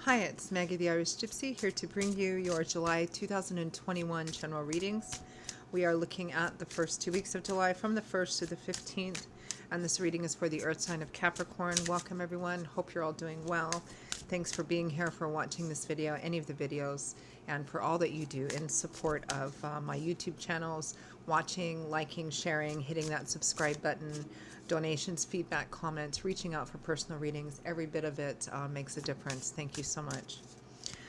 Hi, it's Maggie the Irish Gypsy here to bring you your July 2021 general readings. We are looking at the first 2 weeks of July from the 1st to the 15th, and this reading is for the Earth sign of Capricorn. Welcome everyone. Hope you're all doing well. Thanks for being here, for watching this video, any of the videos, and for all that you do in support of my YouTube channels, watching, liking, sharing, hitting that subscribe button, donations, feedback, comments, reaching out for personal readings. Every bit of it makes a difference. Thank you so much.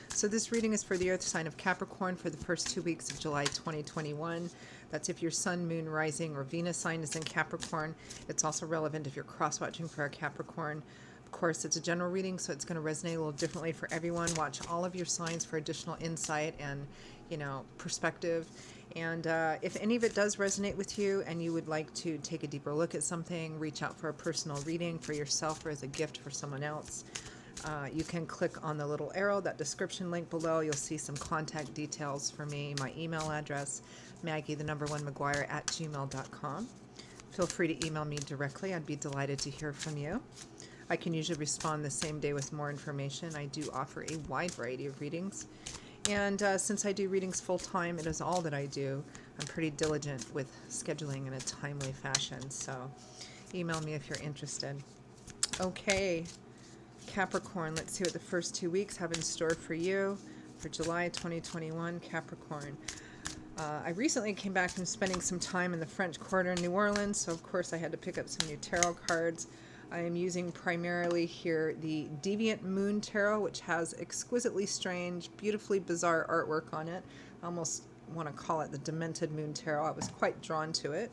So this reading is for the Earth sign of Capricorn for the first 2 weeks of July 2021. That's if your Sun, Moon, Rising, or Venus sign is in Capricorn. It's also relevant if you're cross-watching for a Capricorn. Of course, it's a general reading, so it's going to resonate a little differently for everyone. Watch all of your signs for additional insight and, perspective. And if any of it does resonate with you and you would like to take a deeper look at something, reach out for a personal reading for yourself or as a gift for someone else, you can click on the little arrow, that description link below. You'll see some contact details for me, my email address, Maggie1McGuire@gmail.com. Feel free to email me directly. I'd be delighted to hear from you. I can usually respond the same day with more information. I do offer a wide variety of readings. And since I do readings full-time, it is all that I do. I'm pretty diligent with scheduling in a timely fashion. So email me if you're interested. Okay. Capricorn, let's see what the first 2 weeks have in store for you for July 2021. Capricorn. I recently came back from spending some time in the French Quarter in New Orleans, so of course I had to pick up some new tarot cards. I am using primarily here the Deviant Moon Tarot, which has exquisitely strange, beautifully bizarre artwork on it. I almost want to call it the Demented Moon Tarot. I was quite drawn to it.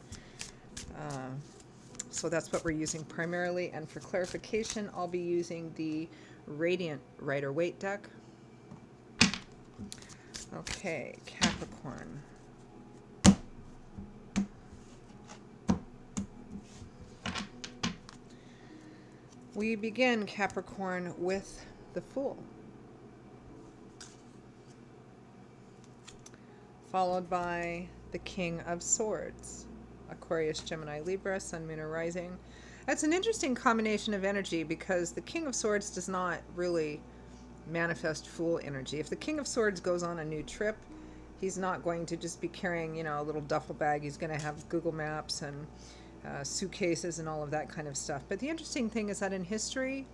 So that's what we're using primarily. And for clarification, I'll be using the Radiant Rider-Waite deck. Okay, Capricorn. We begin, Capricorn, with the Fool, followed by the King of Swords, Aquarius, Gemini, Libra, Sun, Moon, or Rising. That's an interesting combination of energy because the King of Swords does not really manifest Fool energy. If the King of Swords goes on a new trip, he's not going to just be carrying, a little duffel bag. He's going to have Google Maps and suitcases and all of that kind of stuff. But the interesting thing is that in history,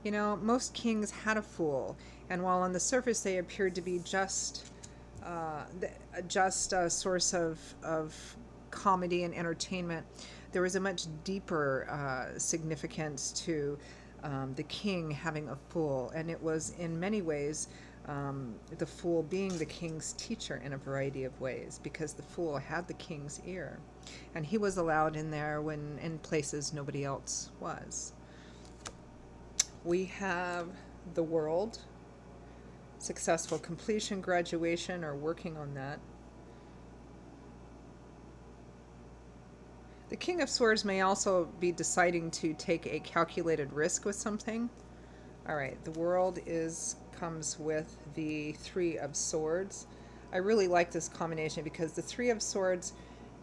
most kings had a fool, and while on the surface they appeared to be just a source of comedy and entertainment, there was a much deeper significance to the king having a fool, and it was in many ways the fool being the king's teacher in a variety of ways, because the fool had the king's ear, and he was allowed in there when in places nobody else was. We have the World, successful completion, graduation, or working on that. The King of Swords may also be deciding to take a calculated risk with something. All right, the World comes with the Three of Swords. I really like this combination because the Three of Swords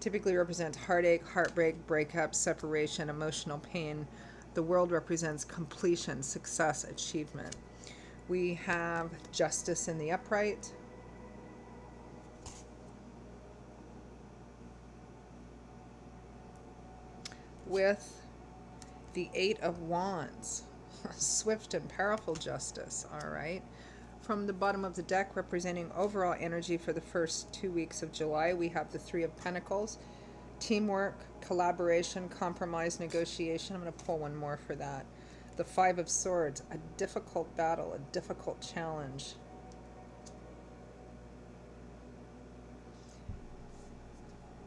typically represents heartache, heartbreak, breakup, separation, emotional pain. The World represents completion, success, achievement. We have Justice in the upright. With the Eight of Wands. Swift and powerful justice. All right. From the bottom of the deck, representing overall energy for the first 2 weeks of July, we have the Three of Pentacles, teamwork, collaboration, compromise, negotiation. I'm going to pull one more for that. The Five of Swords, a difficult battle, a difficult challenge.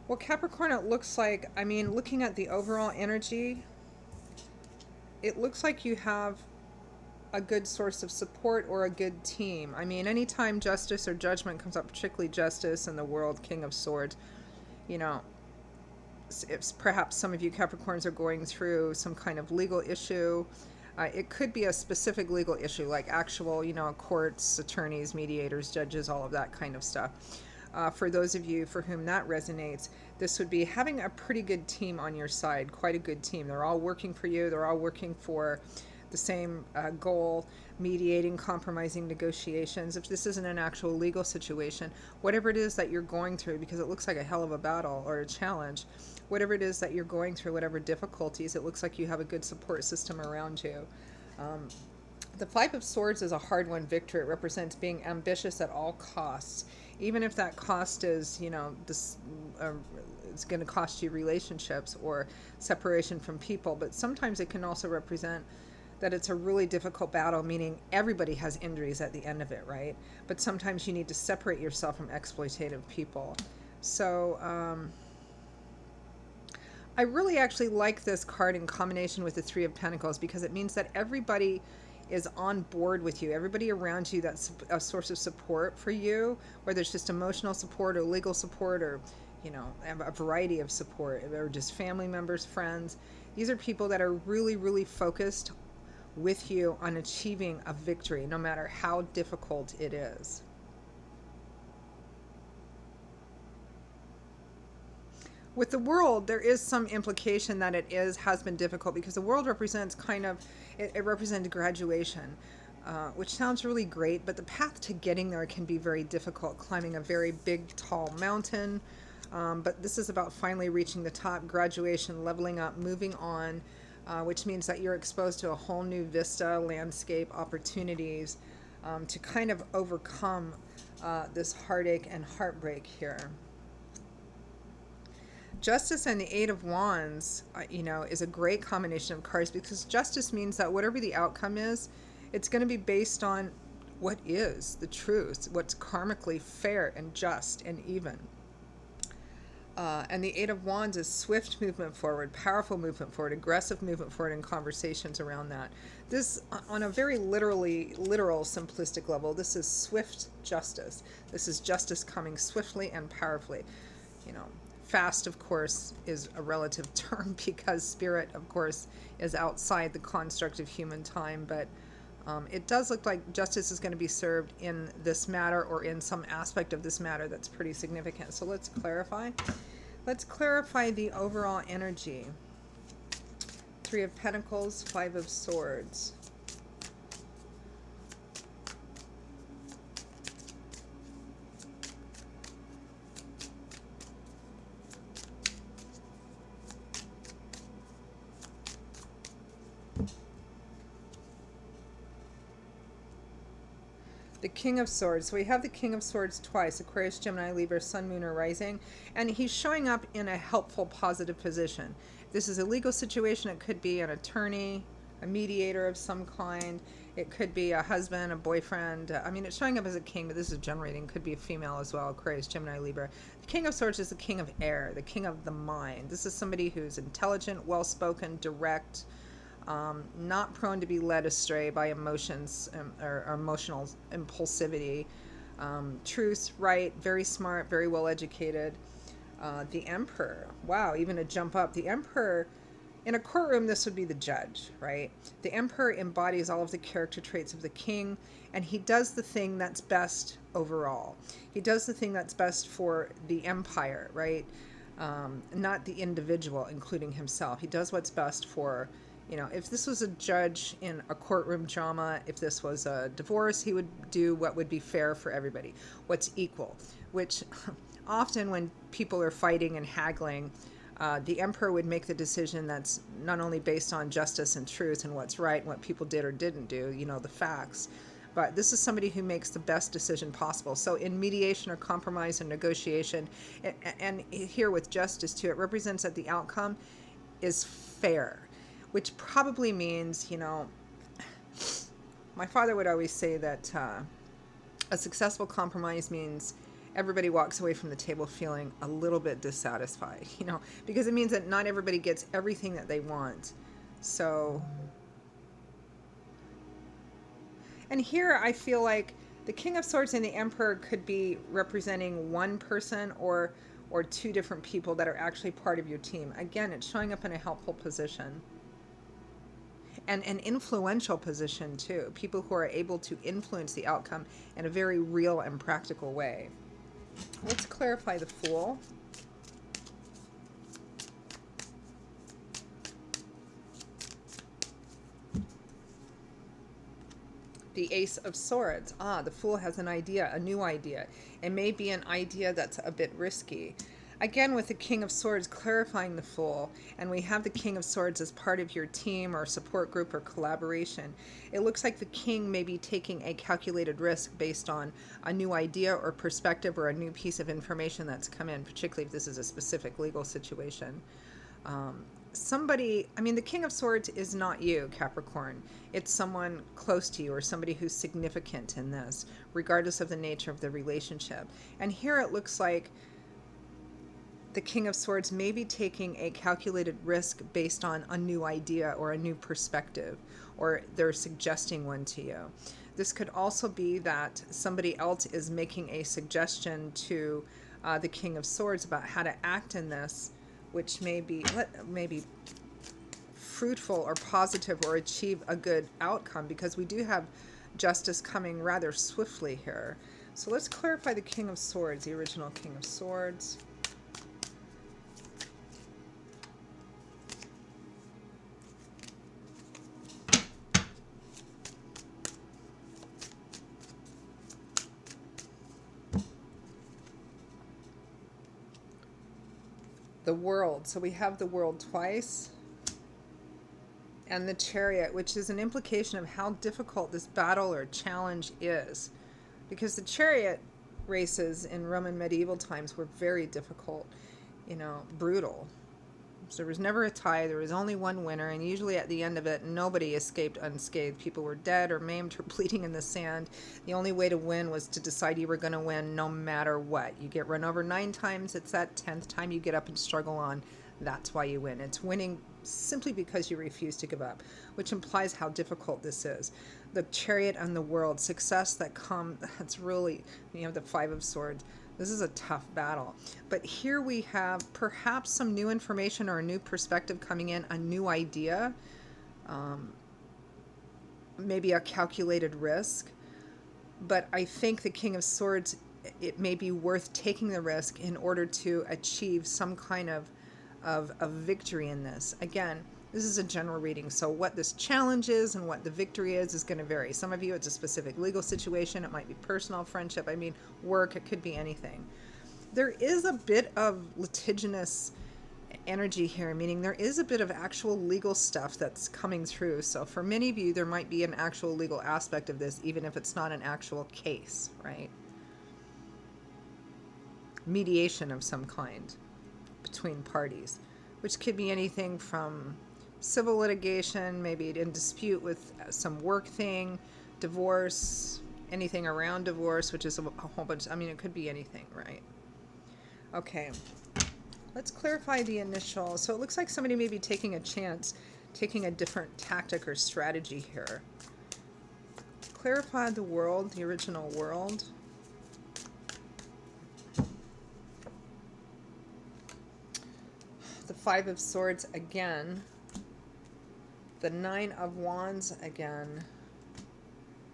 Well, Capricorn, it looks like, looking at the overall energy, it looks like you have a good source of support or a good team. Anytime justice or judgment comes up, particularly justice and the World, King of Swords, if perhaps some of you Capricorns are going through some kind of legal issue. It could be a specific legal issue, like actual, courts, attorneys, mediators, judges, all of that kind of stuff. For those of you for whom that resonates, this would be having a pretty good team on your side, quite a good team. They're all working for you. They're all working for the same goal, mediating, compromising, negotiations. If this isn't an actual legal situation, whatever it is that you're going through, because it looks like a hell of a battle or a challenge, whatever it is that you're going through, whatever difficulties, it looks like you have a good support system around you. The Five of Swords is a hard-won victory. It represents being ambitious at all costs, even if that cost is, this, it's going to cost you relationships or separation from people. But sometimes it can also represent that it's a really difficult battle, meaning everybody has injuries at the end of it, right? But sometimes you need to separate yourself from exploitative people. So I really actually like this card in combination with the Three of Pentacles, because it means that everybody is on board with you. Everybody around you that's a source of support for you, whether it's just emotional support or legal support or, a variety of support, or just family members, friends. These are people that are really, really focused with you on achieving a victory, no matter how difficult it is. With the World, there is some implication that has been difficult, because the World represents it represents graduation, which sounds really great, but the path to getting there can be very difficult, climbing a very big, tall mountain. But this is about finally reaching the top, graduation, leveling up, moving on, which means that you're exposed to a whole new vista, landscape, opportunities to kind of overcome this heartache and heartbreak here. Justice and the Eight of Wands, is a great combination of cards, because justice means that whatever the outcome is, it's going to be based on what is the truth, what's karmically fair and just and even. And the Eight of Wands is swift movement forward, powerful movement forward, aggressive movement forward in conversations around that. This, on a very literal, simplistic level, this is swift justice. This is justice coming swiftly and powerfully. Fast, of course, is a relative term, because spirit, of course, is outside the construct of human time. But it does look like justice is going to be served in this matter, or in some aspect of this matter that's pretty significant. So let's clarify. Let's clarify the overall energy. Three of Pentacles, Five of Swords. The King of Swords. So we have the King of Swords twice, Aquarius, Gemini, Libra, Sun, Moon, or Rising. And he's showing up in a helpful, positive position. If this is a legal situation, it could be an attorney, a mediator of some kind. It could be a husband, a boyfriend. It's showing up as a king, but this is generating. Could be a female as well, Aquarius, Gemini, Libra. The King of Swords is the king of air, the king of the mind. This is somebody who's intelligent, well-spoken, direct, not prone to be led astray by emotions or emotional impulsivity. Truth, right, very smart, very well educated. The Emperor, wow, even a jump up. The Emperor, in a courtroom, this would be the judge, right? The Emperor embodies all of the character traits of the king, and he does the thing that's best overall. He does the thing that's best for the empire, right? Not the individual, including himself. He does what's best for, if this was a judge in a courtroom drama, if this was a divorce, he would do what would be fair for everybody, what's equal, which often when people are fighting and haggling, the Emperor would make the decision that's not only based on justice and truth and what's right and what people did or didn't do, the facts, but this is somebody who makes the best decision possible. So in mediation or compromise and negotiation, and here with justice too, it represents that the outcome is fair, which probably means, my father would always say that a successful compromise means everybody walks away from the table feeling a little bit dissatisfied, because it means that not everybody gets everything that they want. So, and here I feel like the King of Swords and the Emperor could be representing one person or two different people that are actually part of your team. Again, it's showing up in a helpful position. And an influential position too. People who are able to influence the outcome in a very real and practical way. Let's clarify the Fool. The Ace of Swords. The Fool has an idea, a new idea. It may be an idea that's a bit risky. Again, with the King of Swords clarifying the Fool, and we have the King of Swords as part of your team or support group or collaboration, it looks like the King may be taking a calculated risk based on a new idea or perspective or a new piece of information that's come in, particularly if this is a specific legal situation. Somebody, I mean, the King of Swords is not you, Capricorn. It's someone close to you or somebody who's significant in this, regardless of the nature of the relationship. And here it looks like the King of Swords may be taking a calculated risk based on a new idea or a new perspective, or they're suggesting one to you. This could also be that somebody else is making a suggestion to the King of Swords about how to act in this, which may be fruitful or positive or achieve a good outcome, because we do have justice coming rather swiftly here. So let's clarify the King of Swords, the original King of Swords. The World. So we have the World twice. And the Chariot, which is an implication of how difficult this battle or challenge is. Because the chariot races in Roman medieval times were very difficult, brutal. So there was never a tie, there was only one winner, and usually at the end of it, nobody escaped unscathed. People were dead or maimed or bleeding in the sand. The only way to win was to decide you were going to win no matter what. You get run over 9 times, it's that 10th time you get up and struggle on. That's why you win. It's winning simply because you refuse to give up, which implies how difficult this is. The Chariot and the World, success that's really, the Five of Swords. This is a tough battle. But here we have perhaps some new information or a new perspective coming in, a new idea, maybe a calculated risk. But I think the King of Swords, it may be worth taking the risk in order to achieve some kind of victory in this. Again, this is a general reading, so what this challenge is and what the victory is going to vary. Some of you, it's a specific legal situation. It might be personal, friendship, work. It could be anything. There is a bit of litigious energy here, meaning there is a bit of actual legal stuff that's coming through. So for many of you, there might be an actual legal aspect of this, even if it's not an actual case, right? Mediation of some kind between parties, which could be anything from civil litigation, maybe in dispute with some work thing, divorce, anything around divorce, which is a whole bunch. It could be anything, right? Okay, let's clarify the initial. So it looks like somebody may be taking a chance, taking a different tactic or strategy here. Clarify the World, the original World. The Five of Swords again. The Nine of Wands again.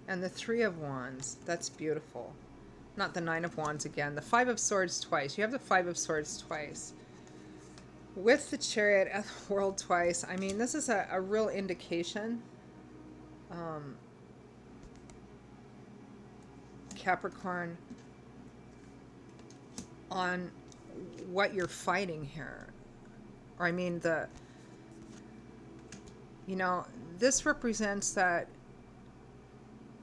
And the Three of Wands. That's beautiful. Not the Nine of Wands again. The Five of Swords twice. You have the Five of Swords twice. With the Chariot and the World twice. This is a real indication. Capricorn, on what you're fighting here. Or this represents that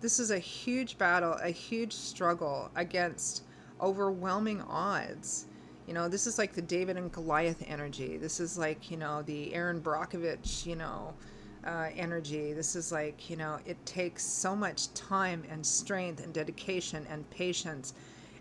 this is a huge battle, a huge struggle against overwhelming odds. This is like the David and Goliath energy. This is like, the Aaron Brockovich, energy. This is like, it takes so much time and strength and dedication and patience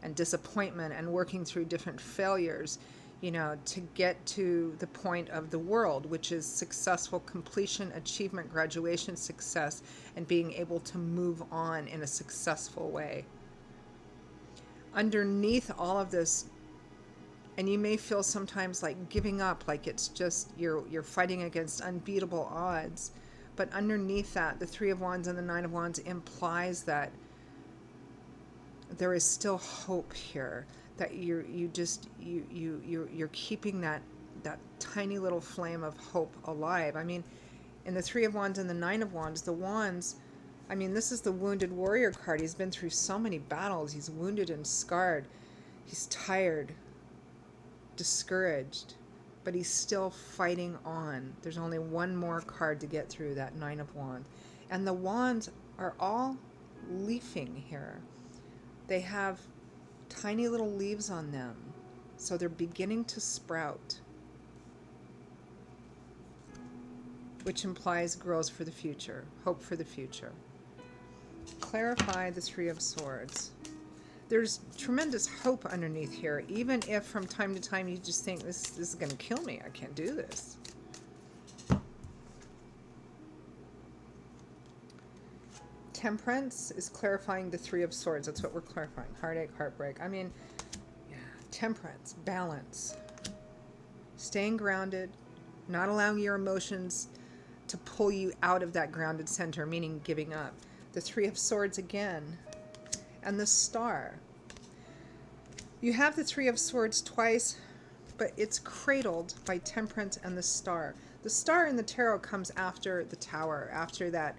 and disappointment and working through different failures, to get to the point of the World, which is successful completion, achievement, graduation, success, and being able to move on in a successful way. Underneath all of this, and you may feel sometimes like giving up, like it's just you're fighting against unbeatable odds, but underneath that, the Three of Wands and the Nine of Wands implies that there is still hope here. That you're keeping that tiny little flame of hope alive. In the Three of Wands and the Nine of Wands, the wands I mean, this is the wounded warrior card. He's been through so many battles. He's wounded and scarred. He's tired, discouraged, but he's still fighting on. There's only one more card to get through, that Nine of Wands. And the wands are all leafing here. They have tiny little leaves on them. So they're beginning to sprout, which implies growth for the future, hope for the future. Clarify the Three of Swords. There's tremendous hope underneath here, even if from time to time you just think, this is going to kill me. I can't do this. Temperance is clarifying the Three of Swords. That's what we're clarifying. Heartache, heartbreak. I mean, yeah, temperance, balance. Staying grounded, not allowing your emotions to pull you out of that grounded center, meaning giving up. The Three of Swords again. And the Star. You have the Three of Swords twice, but it's cradled by Temperance and the Star. The Star in the tarot comes after the Tower, after that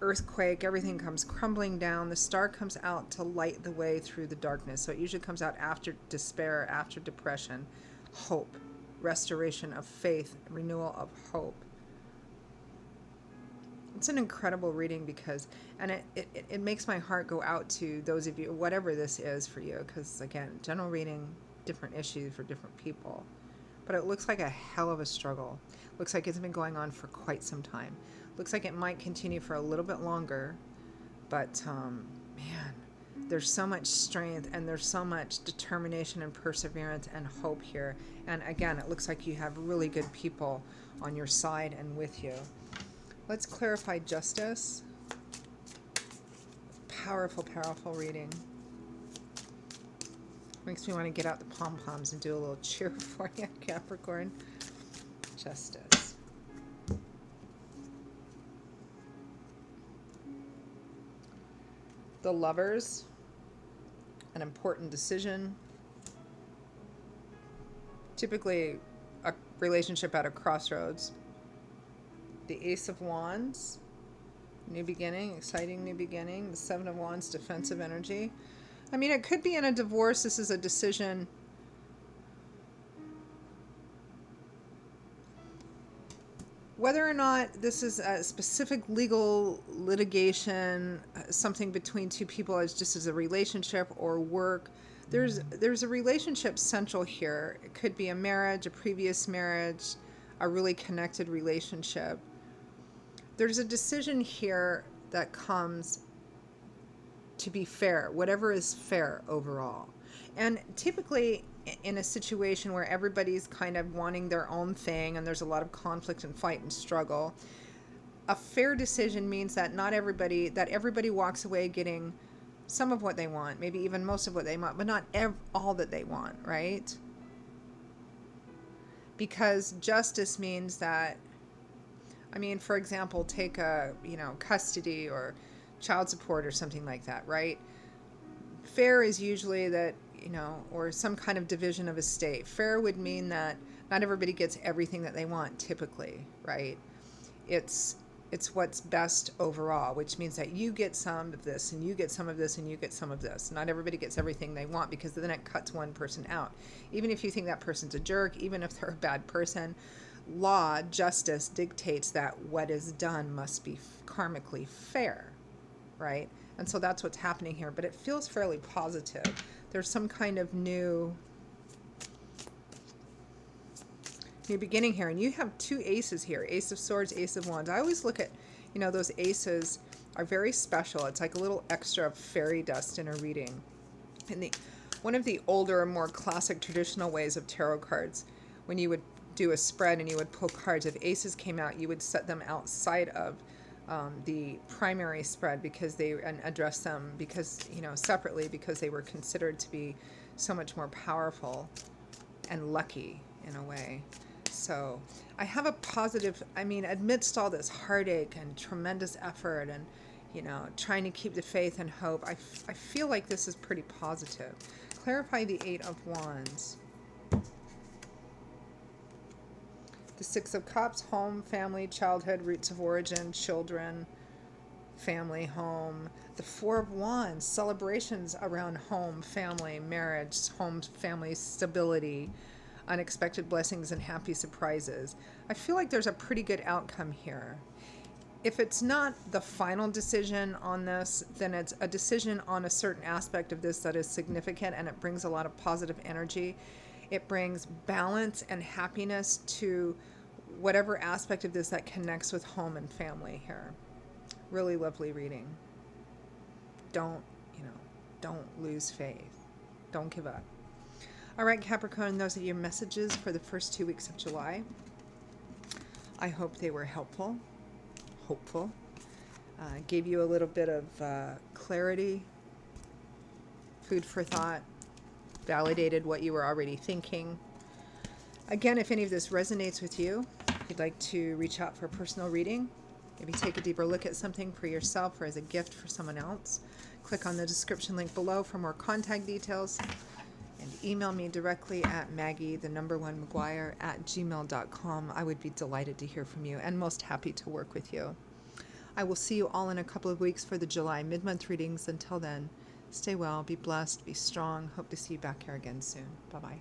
earthquake. Everything comes crumbling down. The Star comes out to light the way through the darkness. So it usually comes out after despair, after depression. Hope, restoration of faith, renewal of hope. It's an incredible reading because, and it makes my heart go out to those of you, whatever this is for you, because again, general reading, different issues for different people. But it looks like a hell of a struggle. Looks like it's been going on for quite some time. Looks like it might continue for a little bit longer, but man, there's so much strength and there's so much determination and perseverance and hope here. And again, it looks like you have really good people on your side and with you. Let's clarify justice. Powerful, powerful reading. Makes me want to get out the pom-poms and do a little cheer for you, Capricorn. Justice. The Lovers. An important decision. Typically a relationship at a crossroads. The Ace of Wands, new beginning, exciting new beginning. The Seven of Wands, defensive energy. I mean, it could be in a divorce. This is a decision. Whether or not this is a specific legal litigation, something between two people as just as a relationship or work, there's a relationship central here. It could be a marriage, a previous marriage, a really connected relationship. There's a decision here that comes to be fair, whatever is fair overall. And typically in a situation where everybody's kind of wanting their own thing and there's a lot of conflict and fight and struggle, a fair decision means that everybody walks away getting some of what they want, maybe even most of what they want, but not all that they want, right? Because justice means that, I mean, for example, take custody or child support or something like that, right? Fair is usually that, or some kind of division of estate. Fair would mean that not everybody gets everything that they want typically, right? It's what's best overall, which means that you get some of this and you get some of this and you get some of this. Not everybody gets everything they want because then it cuts one person out. Even if you think that person's a jerk, even if they're a bad person, law, justice dictates that what is done must be karmically fair, right? And so that's what's happening here, but it feels fairly positive. There's some kind of new beginning here, and you have two aces here, Ace of Swords, Ace of Wands. I always look at, those aces are very special. It's like a little extra fairy dust in a reading. In one of the older, more classic traditional ways of tarot cards, when you would do a spread and you would pull cards, if aces came out, you would set them outside of the primary spread and address them separately because they were considered to be so much more powerful and lucky in a way. So I have a positive, amidst all this heartache and tremendous effort and, trying to keep the faith and hope, I feel like this is pretty positive. Clarify the Eight of Wands. The Six of Cups, home, family, childhood, roots of origin, children. family, home. The Four of Wands, celebrations around home, family, marriage, home, family, stability, unexpected blessings, and happy surprises. I feel like there's a pretty good outcome here. If it's not the final decision on this, then it's a decision on a certain aspect of this that is significant, and it brings a lot of positive energy. It brings balance and happiness to whatever aspect of this that connects with home and family here. Really lovely reading. Don't, don't lose faith. Don't give up. All right, Capricorn, those are your messages for the first 2 weeks of July. I hope they were helpful, hopeful. Gave you a little bit of clarity, food for thought, validated what you were already thinking. Again, if any of this resonates with you, if you'd like to reach out for a personal reading, maybe take a deeper look at something for yourself or as a gift for someone else, click on the description link below for more contact details, and email me directly at maggie1mcguire@gmail.com. I would be delighted to hear from you and most happy to work with you. I will see you all in a couple of weeks for the July mid-month readings. Until then, stay well, be blessed, be strong. Hope to see you back here again soon. Bye-bye.